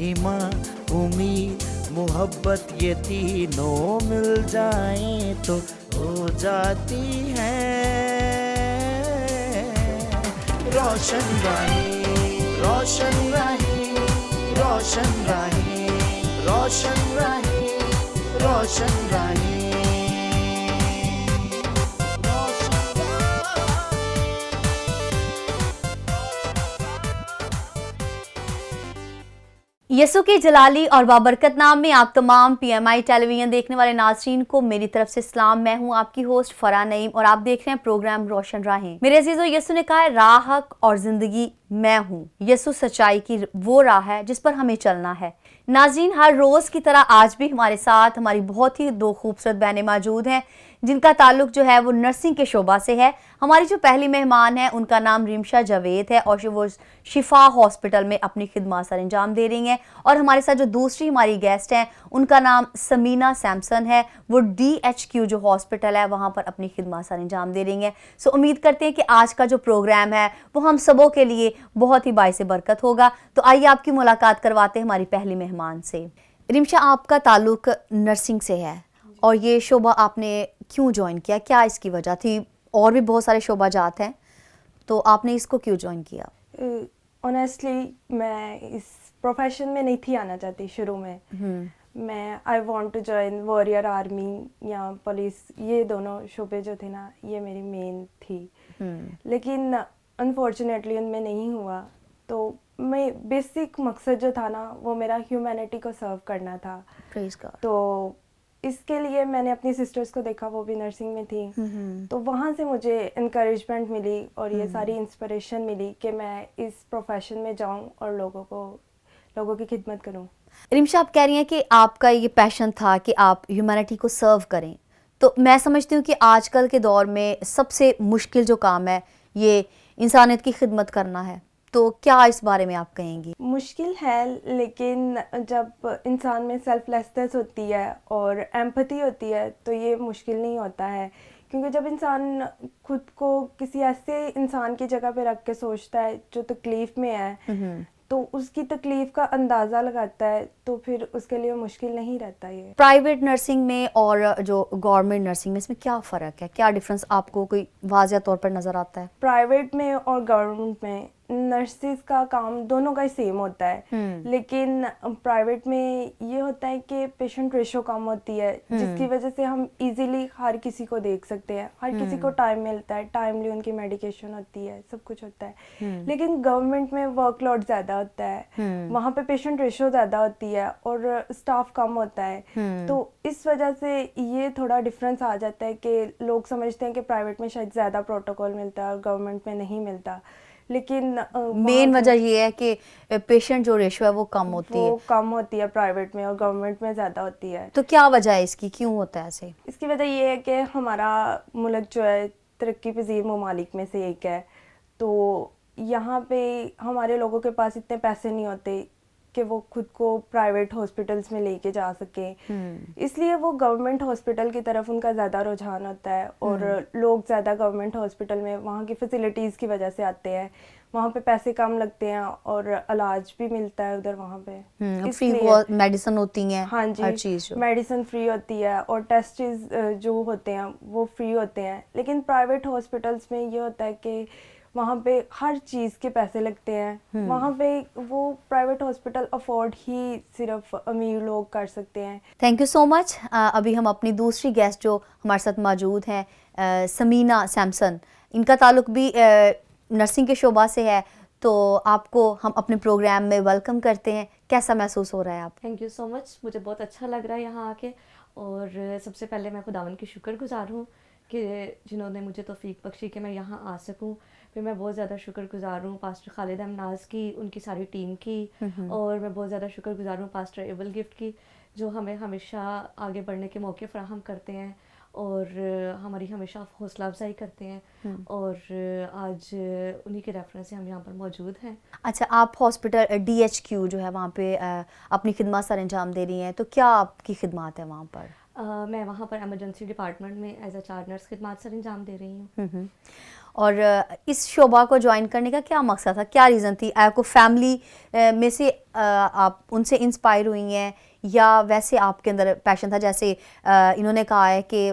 ईमान, उम्मीद, मोहब्बत ये तीनों मिल जाएं तो हो जाती है रोशन राहें, रोशन राहें, रोशन राहें, रोशन राहें, रोशन राहें। यसु के जलाली और बाबरकत नाम में आप तमाम PMI टेलीविजन देखने वाले नाज़रीन को मेरी तरफ से सलाम। मैं हूं आपकी होस्ट फरा नईम और आप देख रहे हैं प्रोग्राम रोशन राहें। मेरे अजीजों, यसु ने कहा है राह हक और जिंदगी मैं हूं। यसु सच्चाई की वो राह है जिस पर हमें चलना है। नाज़रीन, हर रोज की तरह आज भी हमारे साथ हमारी बहुत ही दो खूबसूरत बहनें मौजूद हैं जिनका ताल्लुक जो है वो नर्सिंग के शोबा से है। हमारी जो पहली मेहमान है उनका नाम रिमशा जावेद है और वो शिफा हॉस्पिटल में अपनी खिदमत सर अंजाम दे रही हैं। और हमारे साथ जो दूसरी हमारी गेस्ट हैं उनका नाम समीना सैमसन है, वो DHQ जो हॉस्पिटल है वहाँ पर अपनी खिदमत सर अंजाम दे रही हैं। सो उम्मीद करते हैं कि आज का जो प्रोग्राम है वो हम सबों के लिए बहुत ही बाइस बरकत होगा। तो आइए आपकी मुलाकात करवाते हैं हमारी पहली मेहमान से। रिमशा, आपका ताल्लुक नर्सिंग से है और ये शोबा आपने क्यों ज्वाइन किया, क्या इसकी वजह थी? और भी बहुत सारे शोबा जात हैं, तो आपने इसको क्यों ज्वाइन किया? ऑनेस्टली मैं इस प्रोफेशन में नहीं थी आना चाहती शुरू में। मैं I want to join warrior army या पुलिस, ये दोनों शोबे जो थे ना ये मेरी मेन थी। लेकिन अनफॉर्चुनेटली उनमें नहीं हुआ। तो मैं बेसिक मकसद जो था ना वो मेरा ह्यूमैनिटी को सर्व करना था। Praise God. तो इसके लिए मैंने अपनी सिस्टर्स को देखा, वो भी नर्सिंग में थी। तो वहाँ से मुझे इनकरेजमेंट मिली और ये सारी इंस्पिरेशन मिली कि मैं इस प्रोफेशन में जाऊँ और लोगों की खिदमत करूँ। रिमशा, आप कह रही हैं कि आपका ये पैशन था कि आप ह्यूमैनिटी को सर्व करें, तो मैं समझती हूँ कि आजकल के दौर में सबसे मुश्किल जो काम है ये इंसानियत की खिदमत करना है। तो क्या इस बारे में आप कहेंगी? मुश्किल है, लेकिन जब इंसान में सेल्फलेसनेस होती है और एम्पैथी होती है तो ये मुश्किल नहीं होता है। क्योंकि जब इंसान खुद को किसी ऐसे इंसान की जगह पे रख के सोचता है जो तकलीफ में है तो उसकी तकलीफ का अंदाज़ा लगाता है, तो फिर उसके लिए मुश्किल नहीं रहता ये। प्राइवेट नर्सिंग में और जो गवर्नमेंट नर्सिंग में इसमें क्या फ़र्क है, क्या डिफरेंस आपको कोई वाज़िया तौर पर नज़र आता है? प्राइवेट में और गवर्नमेंट में नर्सिस का काम दोनों का ही सेम होता है। लेकिन प्राइवेट में ये होता है कि पेशेंट रेशो कम होती है, जिसकी वजह से हम इजीली हर किसी को देख सकते हैं, हर किसी को टाइम मिलता है, टाइमली उनकी मेडिकेशन होती है, सब कुछ होता है। लेकिन गवर्नमेंट में वर्कलोड ज़्यादा होता है, वहाँ पे पेशेंट रेशो ज़्यादा होती है और स्टाफ कम होता है। तो इस वजह से ये थोड़ा डिफरेंस आ जाता है कि लोग समझते हैं कि प्राइवेट में शायद ज़्यादा प्रोटोकॉल मिलता है और गवर्नमेंट में नहीं मिलता। लेकिन मेन वजह ये है कि पेशेंट जो रेशो है वो कम होती है प्राइवेट में और गवर्नमेंट में ज़्यादा होती है। तो क्या वजह है इसकी, क्यों होता है ऐसे? इसकी वजह ये है कि हमारा मुल्क जो है तरक्की पजीर ममालिक में से एक है। तो यहाँ पे हमारे लोगों के पास इतने पैसे नहीं होते कि वो खुद को प्राइवेट हॉस्पिटल्स में लेके जा सके, इसलिए वो गवर्नमेंट हॉस्पिटल की तरफ उनका ज़्यादा रुझान होता है और लोग ज़्यादा गवर्नमेंट हॉस्पिटल में वहाँ की फैसिलिटीज़ की वजह से आते हैं। वहाँ पे पैसे कम लगते हैं और इलाज भी मिलता है उधर वहाँ पे। फ्री मेडिसिन होती हैं, हाँ जी, हर चीज़ मेडिसिन फ्री होती है और टेस्ट जो होते हैं वो फ्री होते हैं। लेकिन प्राइवेट हॉस्पिटल्स में ये होता है कि वहाँ पे हर चीज़ के पैसे लगते हैं। वहाँ पे वो प्राइवेट हॉस्पिटल अफोर्ड ही सिर्फ अमीर लोग कर सकते हैं। Thank you so much. अभी हम अपनी दूसरी गेस्ट जो हमारे साथ मौजूद हैं समीना सैमसन, इनका ताल्लुक भी नर्सिंग के शोबा से है, तो आपको हम अपने प्रोग्राम में वेलकम करते हैं। कैसा महसूस हो रहा है आप? थैंक यू सो मच, मुझे बहुत अच्छा लग रहा है यहाँ आके। और सबसे पहले मैं खुदावन की शुक्रगुजार हूँ कि जिन्होंने मुझे तौफीक बख्शी कि मैं यहाँ आ सकूँ। फिर मैं बहुत ज़्यादा शुक्रगुजार हूँ पास्टर खालिद अमनाज की, उनकी सारी टीम की। और मैं बहुत ज़्यादा शुक्रगुजार हूँ पास्टर एबल गिफ्ट की, जो हमें हमेशा आगे बढ़ने के मौके फराहम करते हैं और हमारी हमेशा हौसला अफजाई करते हैं। और आज उन्हीं के रेफरेंस से हम यहाँ पर मौजूद हैं। अच्छा, आप हॉस्पिटल DHQ जो है वहाँ पे अपनी खिदमत सर अंजाम दे रही हैं, तो क्या आपकी खिदमत है वहाँ पर? मैं वहाँ पर एमरजेंसी डिपार्टमेंट में एज अ चार्ज नर्स खिदमत सर अंजाम दे रही हूँ। और इस शोबा को ज्वाइन करने का क्या मकसद था, क्या रीज़न थी? आपको फैमिली में से आप उनसे इंस्पायर हुई हैं या वैसे आपके अंदर पैशन था? जैसे इन्होंने कहा है कि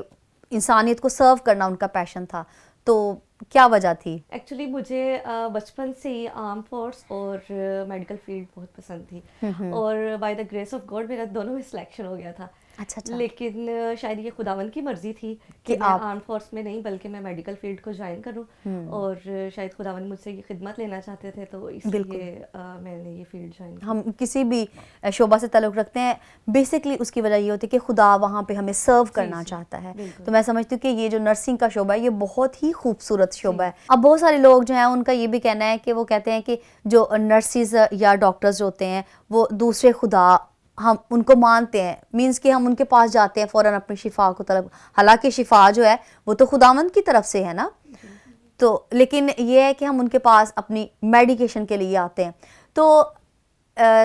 इंसानियत को सर्व करना उनका पैशन था, तो क्या वजह थी? एक्चुअली मुझे बचपन से ही आर्म फोर्स और मेडिकल फील्ड बहुत पसंद थी, और by the grace of God मेरा दोनों में सिलेक्शन हो गया था। अच्छा। लेकिन शायद ये खुदावंद की मर्जी थी कि मैं आर्म फोर्स में नहीं बल्कि मैं मेडिकल फील्ड को ज्वाइन करूं, और शायद खुदावंद मुझसे ये खिदमत लेना चाहते थे, तो इसलिए मैंने ये फील्ड ज्वाइन की। हम किसी भी शोबा से ताल्लुक़ रखते हैं, बेसिकली उसकी वजह ये होती है कि खुदा वहाँ पे हमें सर्व करना चाहता है। तो मैं समझती हूँ कि ये जो नर्सिंग का शोबा है ये बहुत ही खूबसूरत शोबा है। अब बहुत सारे लोग जो हैं उनका ये भी कहना है कि वो कहते हैं कि जो नर्सिस या डॉक्टर्स होते हैं वो दूसरे खुदा हम उनको मानते हैं, मींस कि हम उनके पास जाते हैं फ़ौरन अपनी शिफा को तलब, हालांकि शिफा जो है वो तो खुदावंद की तरफ से है ना, तो लेकिन ये है कि हम उनके पास अपनी मेडिकेशन के लिए आते हैं। तो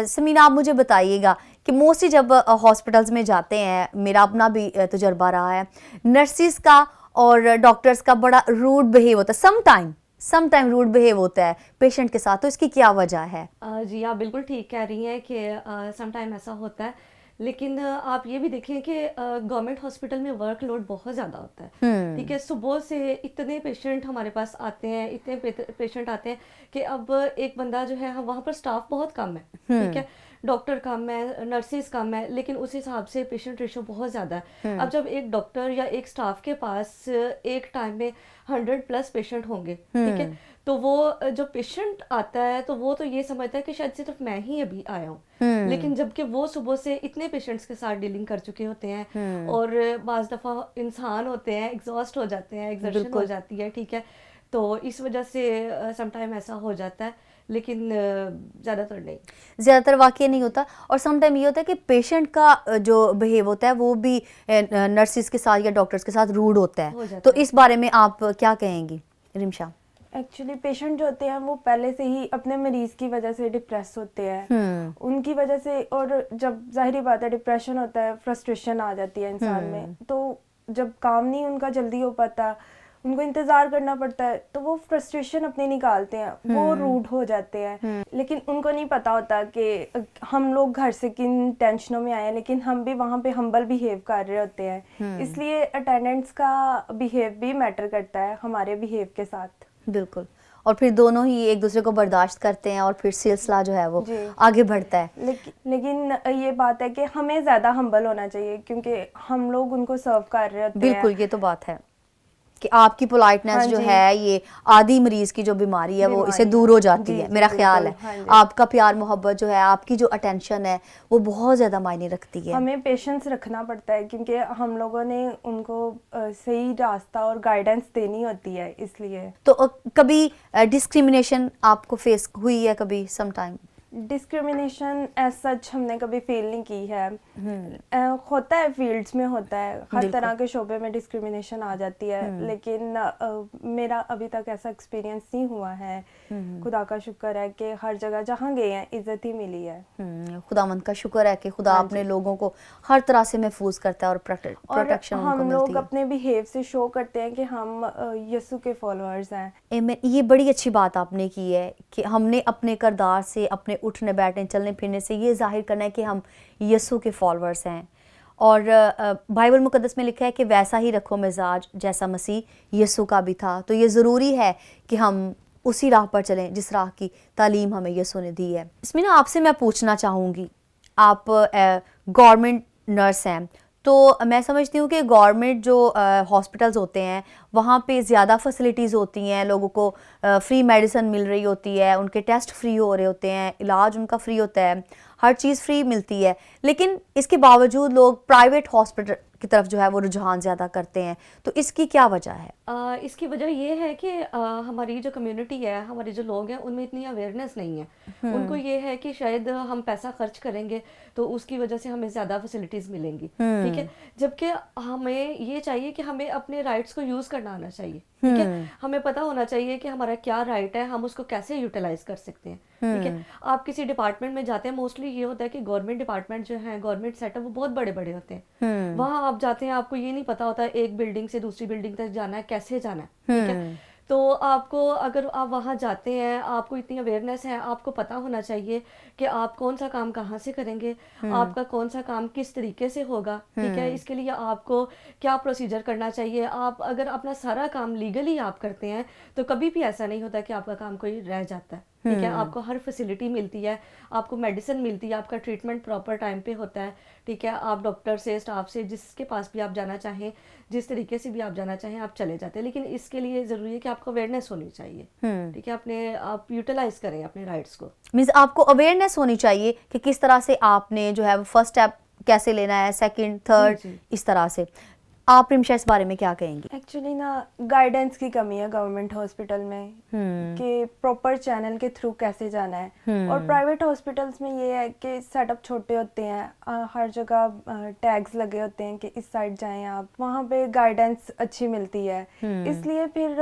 समीना आप मुझे बताइएगा कि मोस्टली जब हॉस्पिटल्स में जाते हैं, मेरा अपना भी तजुर्बा रहा है, नर्सिस का और डॉक्टर्स का बड़ा रूड बिहेव होता है, समटाइम रूड बिहेव होता है पेशेंट के साथ, तो इसकी क्या वजह है? जी आप बिल्कुल ठीक कह रही हैं कि समटाइम ऐसा होता है, लेकिन आप ये भी देखें कि गवर्नमेंट हॉस्पिटल में वर्कलोड बहुत ज़्यादा होता है। ठीक है, सुबह से इतने पेशेंट हमारे पास आते हैं, इतने पेशेंट आते हैं कि अब एक बंदा जो है वहाँ पर स्टाफ बहुत कम है। ठीक है, डॉक्टर कम है, नर्सिस कम है, लेकिन उस हिसाब से पेशेंट रेशो बहुत ज़्यादा है। अब जब एक डॉक्टर या एक स्टाफ के पास एक टाइम में 100+ पेशेंट होंगे, ठीक है, तो वो जो पेशेंट आता है तो वो तो ये समझता है कि शायद सिर्फ मैं ही अभी आया हूँ, लेकिन जबकि वो सुबह से इतने पेशेंट्स के साथ डीलिंग कर चुके होते हैं, और बाज़ दफ़ा इंसान होते हैं एग्जॉस्ट हो जाते हैं, एग्जर्शन हो जाती है। ठीक है, तो इस वजह से समटाइम ऐसा हो जाता है, लेकिन ज़्यादातर नहीं, ज़्यादातर वाकई नहीं होता। और समटाइम ये होता है कि पेशेंट का जो बिहेव होता है वो भी नर्सिस के साथ या डॉक्टर्स के साथ रूड होता है, तो इस बारे में आप क्या कहेंगी रिमशा? एक्चुअली पेशेंट जो होते हैं वो पहले से ही अपने मरीज की वजह से डिप्रेस होते हैं, उनकी वजह से, और जब जाहिर बात है डिप्रेशन होता है, फ्रस्ट्रेशन आ जाती है इंसान में, तो जब काम नहीं उनका जल्दी हो पाता, उनको इंतजार करना पड़ता है, तो वो फ्रस्ट्रेशन अपनी निकालते हैं, वो रूड हो जाते हैं। लेकिन उनको नहीं पता होता कि हम लोग घर से किन टेंशनों में आए हैं, लेकिन हम भी वहाँ पे हम्बल बिहेव कर रहे होते हैं। इसलिए अटेंडेंट्स का बिहेव भी मैटर करता है हमारे बिहेव के साथ। बिल्कुल, और फिर दोनों ही एक दूसरे को बर्दाश्त करते हैं और फिर सिलसिला जो है वो आगे बढ़ता है। लेकिन ये बात है कि हमें ज़्यादा हम्बल होना चाहिए, क्योंकि हम लोग उनको सर्व कर रहे होते हैं। बिल्कुल, ये तो बात है कि आपकी पोलाइटनेस जो है ये आधी मरीज की जो बीमारी है वो इससे दूर हो जाती है, मेरा ख्याल है। आपका प्यार मोहब्बत जो है, आपकी जो अटेंशन है वो बहुत ज़्यादा मायने रखती है। हमें पेशेंस रखना पड़ता है, क्योंकि हम लोगों ने उनको सही रास्ता और गाइडेंस देनी होती है, इसलिए। तो कभी डिस्क्रिमिनेशन आपको फेस हुई है कभी? समटाइम डिस्क्रिमिनेशन एज सच हमने कभी फेल नहीं की है। होता है, फील्ड्स में होता है, हर तरह के शोबे में डिस्क्रिमिनेशन आ जाती है, लेकिन मेरा अभी तक ऐसा एक्सपीरियंस नहीं हुआ है। खुदा का शुक्र है कि हर जगह जहाँ गए हैं इज्जत ही मिली है। खुदावंद का शुक्र है कि खुदा अपने लोगों को हर तरह से महफूज करता है और प्रोटेक्शन उनको मिलती है। हम लोग अपने बिहेव से शो करते हैं कि हम यीशु के फॉलोअर्स हैं। ये बड़ी अच्छी बात आपने की है कि हमने अपने किरदार से, अपने उठने बैठने चलने फिरने से ये जाहिर करना है कि हम यीशु के फॉलोअर्स हैं। और बाइबल मुकद्दस में लिखा है कि वैसा ही रखो मिजाज जैसा मसीह यीशु का भी था। तो ये ज़रूरी है कि हम उसी राह पर चलें जिस राह की तालीम हमें यीशु ने दी है। इसमें ना आपसे मैं पूछना चाहूँगी, आप गवर्नमेंट नर्स हैं, तो मैं समझती हूँ कि गवर्नमेंट जो हॉस्पिटल्स होते हैं वहाँ पे ज़्यादा फैसिलिटीज़ होती हैं, लोगों को फ्री मेडिसिन मिल रही होती है, उनके टेस्ट फ्री हो रहे होते हैं, इलाज उनका फ्री होता है, हर चीज़ फ्री मिलती है। लेकिन इसके बावजूद लोग प्राइवेट हॉस्पिटल की तरफ जो है वो रुझान ज़्यादा करते हैं, तो इसकी क्या वजह है? इसकी वजह ये है कि हमारी जो कम्युनिटी है, हमारे जो लोग हैं, उनमें इतनी अवेयरनेस नहीं है। उनको ये है कि शायद हम पैसा खर्च करेंगे तो उसकी वजह से हमें ज़्यादा फैसिलिटीज़ मिलेंगी, ठीक है, जबकि हमें ये चाहिए कि हमें अपने राइट्स को यूज़ करना आना चाहिए। ठीक है, हमें पता होना चाहिए कि हमारा क्या राइट है, हम उसको कैसे यूटिलाइज कर सकते हैं। ठीक है, आप किसी डिपार्टमेंट में जाते हैं, मोस्टली ये होता है कि गवर्नमेंट डिपार्टमेंट जो है, गवर्नमेंट सेटअप, वो बहुत बड़े बड़े होते हैं। वहाँ आप जाते हैं, आपको ये नहीं पता होता एक बिल्डिंग से दूसरी बिल्डिंग तक जाना है, कैसे जाना है। ठीक है, तो आपको अगर आप वहाँ जाते हैं, आपको इतनी अवेयरनेस है, आपको पता होना चाहिए कि आप कौन सा काम कहाँ से करेंगे, आपका कौन सा काम किस तरीके से होगा, ठीक है। इसके लिए आपको क्या प्रोसीजर करना चाहिए। आप अगर अपना सारा काम लीगली आप करते हैं तो कभी भी ऐसा नहीं होता कि आपका काम कोई रह जाता है, ठीक है। आपको हर फैसिलिटी मिलती है, आपको मेडिसिन मिलती है, आपका ट्रीटमेंट प्रॉपर टाइम पे होता है, ठीक है। आप डॉक्टर से, स्टाफ से, जिसके पास भी आप जाना चाहें, जिस तरीके से भी आप जाना चाहें, आप चले जाते हैं। लेकिन इसके लिए ज़रूरी है कि आपको अवेयरनेस होनी चाहिए, ठीक है। आप यूटिलाइज करें अपने राइट्स को। मीन्स आपको अवेयरनेस होनी चाहिए कि किस तरह से आपने जो है वो फर्स्ट स्टेप कैसे लेना है, सेकंड, थर्ड, जी। इस तरह से। आप रिमशा इस बारे में क्या कहेंगी? एक्चुअली ना गाइडेंस की कमी है गवर्नमेंट हॉस्पिटल में कि प्रॉपर चैनल के थ्रू कैसे जाना है। और प्राइवेट हॉस्पिटल्स में ये है कि सेटअप छोटे होते हैं, हर जगह टैग्स लगे होते हैं कि इस साइड जाएं आप, वहाँ पे गाइडेंस अच्छी मिलती है। इसलिए फिर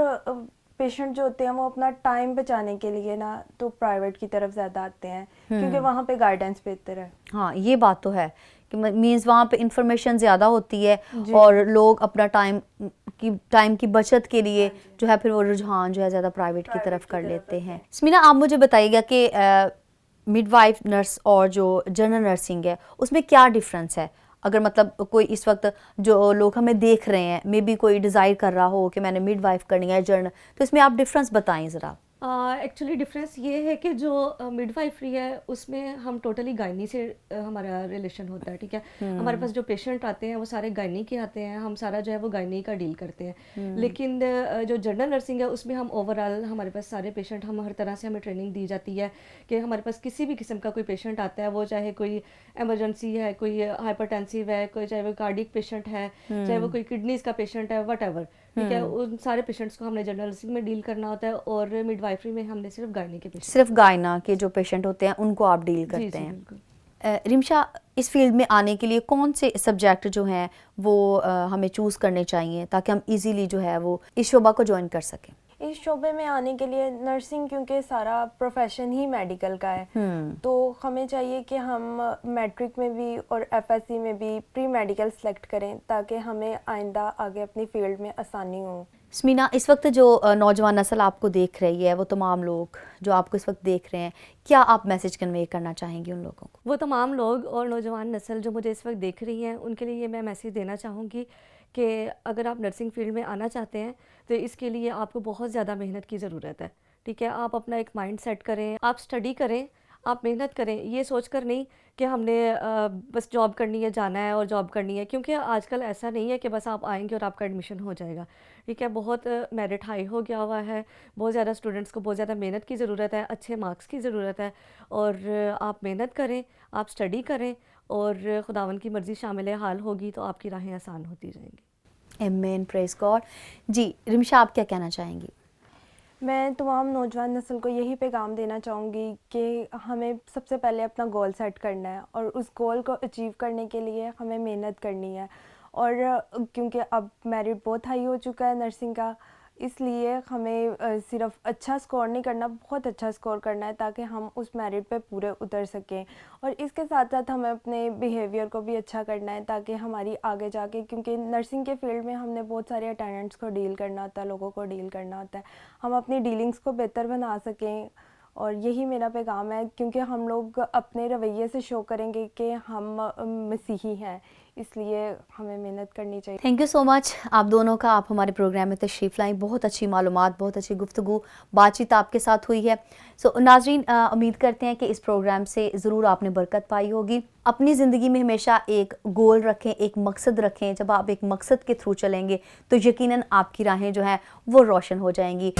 पेशेंट जो होते हैं वो अपना टाइम बचाने के लिए ना तो प्राइवेट की तरफ ज़्यादा आते हैं क्योंकि वहाँ पे गाइडेंस बेहतर है। हाँ, ये बात तो है कि मीन्स वहाँ पे इंफॉर्मेशन ज़्यादा होती है और लोग अपना टाइम की बचत के लिए जो है फिर वो रुझान जो है ज़्यादा प्राइवेट की तरफ कर लेते हैं। स्मिना, आप मुझे बताइएगा कि मिडवाइफ नर्स और जो जनरल नर्सिंग है उसमें क्या डिफरेंस है? अगर मतलब कोई इस वक्त जो लोग हमें देख रहे हैं, मे बी कोई डिज़ायर कर रहा हो कि मैंने मिडवाइफ करनी है जनरल, तो इसमें आप डिफरेंस बताएं ज़रा। एक्चुअली डिफरेंस ये है कि जो मिडवाइफरी है उसमें हम टोटली गायनी से हमारा रिलेशन होता है, ठीक है। हमारे पास जो पेशेंट आते हैं वो सारे गायनी के आते हैं, हम सारा जो है वो गायनी का डील करते हैं। लेकिन जो जनरल नर्सिंग है उसमें हम ओवरऑल हमारे पास सारे पेशेंट, हम हर तरह से हमें ट्रेनिंग दी जाती है कि हमारे पास किसी भी किस्म का कोई पेशेंट आता है, वो चाहे कोई एमरजेंसी है, कोई हाइपरटेंसिव है, कोई चाहे वो कार्डिक पेशेंट है, चाहे वो कोई किडनीज का पेशेंट है, वट ठीक है, उन सारे पेशेंट्स को हमने जनरल नर्सिंग में डील करना होता है। और मिडवाइफरी में हमने सिर्फ गायनी के पेशेंट, सिर्फ गायना के जो पेशेंट होते हैं उनको आप डील करते हैं। रिमशा, इस फील्ड में आने के लिए कौन से सब्जेक्ट जो हैं वो हमें चूज़ करने चाहिए ताकि हम इजीली जो है वो इस शोबा को ज्वाइन कर सकें? इस शोबे में आने के लिए नर्सिंग, क्योंकि सारा प्रोफेशन ही मेडिकल का है, तो हमें चाहिए कि हम मैट्रिक में भी और एफएससी में भी प्री मेडिकल सेलेक्ट करें ताकि हमें आइंदा आगे अपनी फील्ड में आसानी हो। स्मिना, इस वक्त जो नौजवान नस्ल आपको देख रही है, वो तमाम लोग जो आपको इस वक्त देख रहे हैं, क्या आप मैसेज कन्वे करना चाहेंगे उन लोगों को? वो तमाम लोग और नौजवान नस्ल जो मुझे इस वक्त देख रही हैं, उनके लिए मैं मैसेज देना चाहूँगी कि अगर आप नर्सिंग फील्ड में आना चाहते हैं तो इसके लिए आपको बहुत ज़्यादा मेहनत की ज़रूरत है, ठीक है। आप अपना एक माइंड सेट करें, आप स्टडी करें, आप मेहनत करें, ये सोचकर नहीं कि हमने बस जॉब करनी है, जाना है और जॉब करनी है, क्योंकि आजकल ऐसा नहीं है कि बस आप आएंगे और आपका एडमिशन हो जाएगा, ठीक है। बहुत मेरिट हाई हो गया हुआ है, बहुत ज़्यादा स्टूडेंट्स को बहुत ज़्यादा मेहनत की ज़रूरत है, अच्छे मार्क्स की ज़रूरत है, और आप मेहनत करें, आप स्टडी करें, और खुदावन की मर्ज़ी शामिल हाल होगी तो आपकी राहें आसान होती जाएंगी। आमीन, प्रेज़ गॉड। जी रिमशा, आप क्या कहना चाहेंगी? मैं तमाम नौजवान नस्ल को यही पैगाम देना चाहूँगी कि हमें सबसे पहले अपना गोल सेट करना है और उस गोल को अचीव करने के लिए हमें मेहनत करनी है। और क्योंकि अब मेरिट बहुत हाई हो चुका है नर्सिंग का, इसलिए हमें सिर्फ अच्छा स्कोर नहीं करना, बहुत अच्छा स्कोर करना है ताकि हम उस मेरिट पे पूरे उतर सकें। और इसके साथ साथ हमें अपने बिहेवियर को भी अच्छा करना है ताकि हमारी आगे जाके, क्योंकि नर्सिंग के फील्ड में हमने बहुत सारे अटेंडेंट्स को डील करना होता है, लोगों को डील करना होता है, हम अपनी डीलिंग्स को बेहतर बना सकें। और यही मेरा पैगाम है, क्योंकि हम लोग अपने रवैये से शो करेंगे कि हम मसीही हैं, इसलिए हमें मेहनत करनी चाहिए। थैंक यू सो मच आप दोनों का, आप हमारे प्रोग्राम में तशरीफ़ लाई, बहुत अच्छी मालूमात, बहुत अच्छी गुफ्तगू बातचीत आपके साथ हुई है। सो नाज़रीन, उम्मीद करते हैं कि इस प्रोग्राम से ज़रूर आपने बरकत पाई होगी। अपनी ज़िंदगी में हमेशा एक गोल रखें, एक मकसद रखें। जब आप एक मकसद के थ्रू चलेंगे तो यकीनन आपकी राहें जो हैं वो रोशन हो जाएंगी।